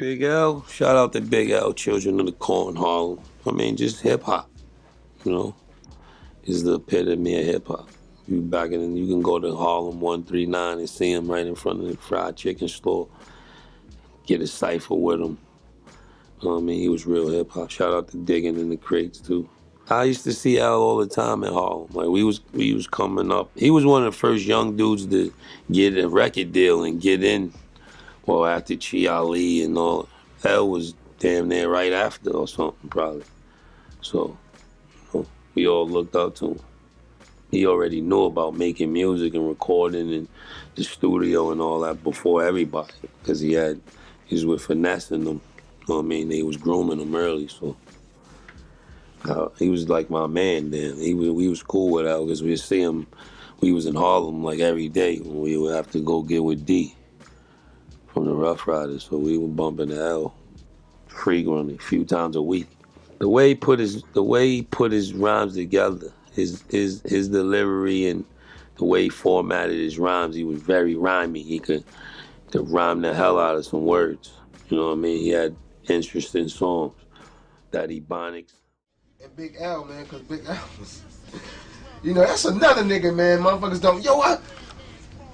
Big L, shout out to Big L, Children of the Corn, Harlem. I mean, just hip hop, you know, is the epitome of hip hop. You can go to Harlem 139 and see him right in front of the fried chicken store. Get a cipher with him. I mean, he was real hip hop. Shout out to Digging in the Crates too. I used to see Al all the time at Harlem. Like we was coming up. He was one of the first young dudes to get a record deal and get in. Well, after Chi Ali and all, Al was damn near right after or something probably. So we all looked up to him. He already knew about making music and recording and the studio and all that before everybody, because he was with Finesse and them. You know what I mean? They was grooming him early, so he was like my man then. We was cool with Al because we'd see him. We was in Harlem like every day when we would have to go get with D from the Rough Riders, so we were bumping the L frequently, a few times a week. The way he put his rhymes together, his delivery and the way he formatted his rhymes, he was very rhymey. He could rhyme the hell out of some words. You know what I mean? He had interesting songs. That Ebonics. And Big L, man, because Big L was, that's another nigga, man. Motherfuckers don't, what?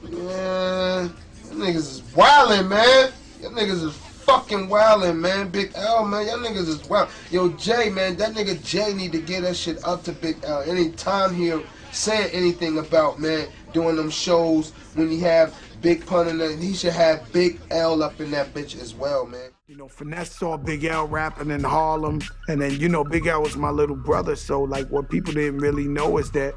Man, y'all niggas is wildin', man. Y'all niggas is fucking wildin', man. Big L, man, y'all niggas is wild. Yo, Jay, man, that nigga Jay need to get that shit up to Big L. Anytime he saying anything about, man, doing them shows when he have Big Pun in it, he should have Big L up in that bitch as well, man. Finesse saw Big L rapping in Harlem, and then, Big L was my little brother, so, like, what people didn't really know is that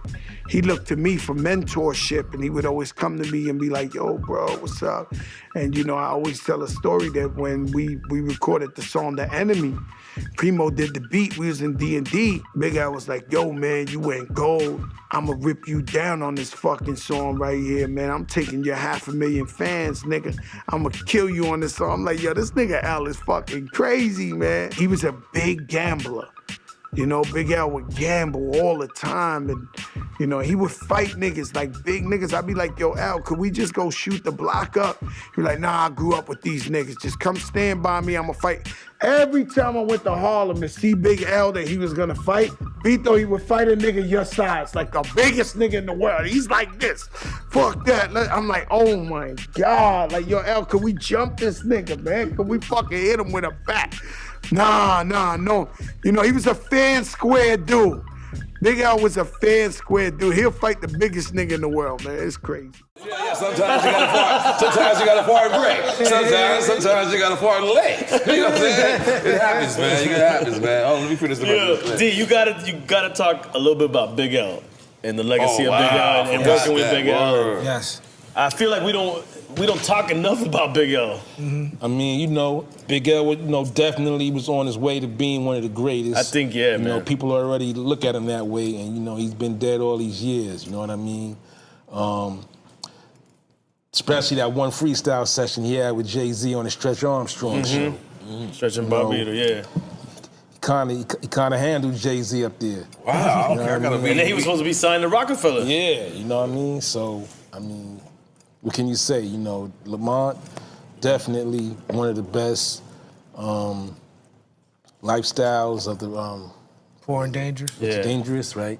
he looked to me for mentorship, and he would always come to me and be like, yo, bro, what's up? And, I always tell a story that when we recorded the song The Enemy, Primo did the beat, we was in D&D, Big L was like, yo, man, you went gold. I'ma rip you down on this fucking song right here, man. I'm taking your 500,000 fans, nigga. I'ma kill you on this song. I'm like, yo, this nigga Al is fucking crazy, man. He was a big gambler. Big Al would gamble all the time, and, he would fight niggas, like big niggas. I'd be like, yo, Al, could we just go shoot the block up? He'd be like, nah, I grew up with these niggas. Just come stand by me, I'ma fight. Every time I went to Harlem to see Big L that he was gonna fight, Vito, he would fight a nigga your size, like the biggest nigga in the world. He's like this. Fuck that. I'm like, oh my God. Like, yo, L, could we jump this nigga, man? Could we fucking hit him with a bat? Nah, no. He was a fair and square dude. Big Al was a fair and square dude. He'll fight the biggest nigga in the world, man. It's crazy. Yeah, sometimes you gotta fart. Sometimes you gotta fart great. Sometimes you gotta fart late. You know what I'm saying? It happens, man. It happens, man. Oh, let me finish the rest. D, you gotta talk a little bit about Big L and the legacy of Big L and working with Big L. Yes. I feel like we don't talk enough about Big L. Mm-hmm. I mean, Big L, definitely was on his way to being one of the greatest. I think, yeah, man. People already look at him that way, and he's been dead all these years. You know what I mean? Especially that one freestyle session he had with Jay-Z on the Stretch Armstrong show. Mm-hmm. Stretch and Barbito, yeah. He kind of handled Jay-Z up there. Wow, okay, I mean? And then he was supposed to be signed to Rockefeller. Yeah, you know what I mean? So, what can you say? Lamont, definitely one of the best lifestyles of the Poor and Dangerous. Yeah. Dangerous, right?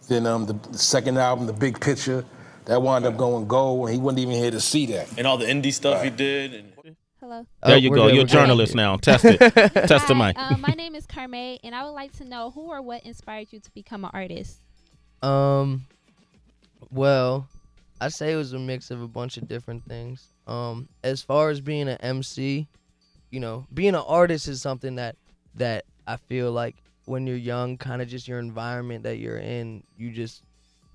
Then the second album, The Big Picture, that wound up going gold, and he wasn't even here to see that. And all the indie stuff he did. And... Hello. There you go. You're a journalist now. Test it. Test the mic. My name is Carme, and I would like to know who or what inspired you to become an artist. Well, I say it was a mix of a bunch of different things. As far as being an MC, being an artist is something that I feel like when you're young, kind of just your environment that you're in, you just,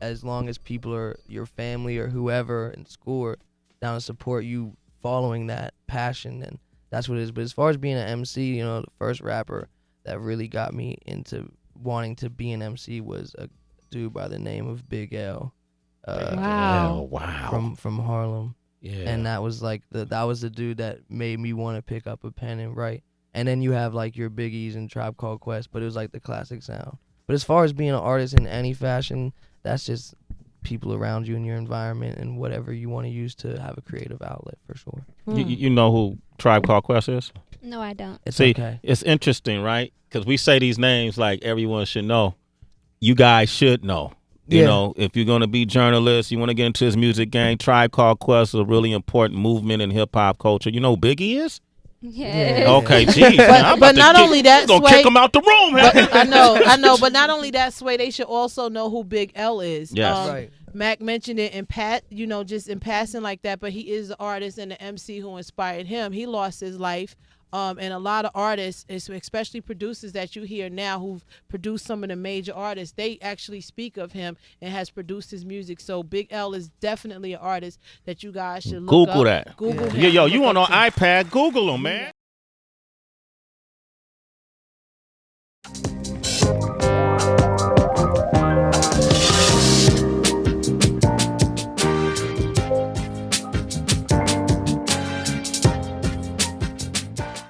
as long as people are your family or whoever in school are down to support you following that passion, then that's what it is. But as far as being an MC, the first rapper that really got me into wanting to be an MC was a dude by the name of Big L. Wow. From Harlem. Yeah. And that was like that was the dude that made me want to pick up a pen and write. And then you have like your Biggies and Tribe Called Quest, but it was like the classic sound. But as far as being an artist in any fashion, that's just people around you in your environment and whatever you want to use to have a creative outlet for sure. You know who Tribe Called Quest is? No, I don't. It's See, okay. it's interesting, right? Because we say these names like everyone should know. You guys should know. You know, if you're going to be journalists, you want to get into this music game, Tribe Called Quest is a really important movement in hip-hop culture. You know who Biggie is? Yes. Okay, geez. But not only that, gonna kick him out the room. But, I know. But not only that, Sway, they should also know who Big L is. Yes. Right. Mac mentioned it in just in passing like that. But he is the artist and the MC who inspired him. He lost his life. And a lot of artists, especially producers that you hear now who've produced some of the major artists, they actually speak of him and has produced his music. So Big L is definitely an artist that you guys should look up. Google that. Google him. Yo, you on an iPad, Google him, man.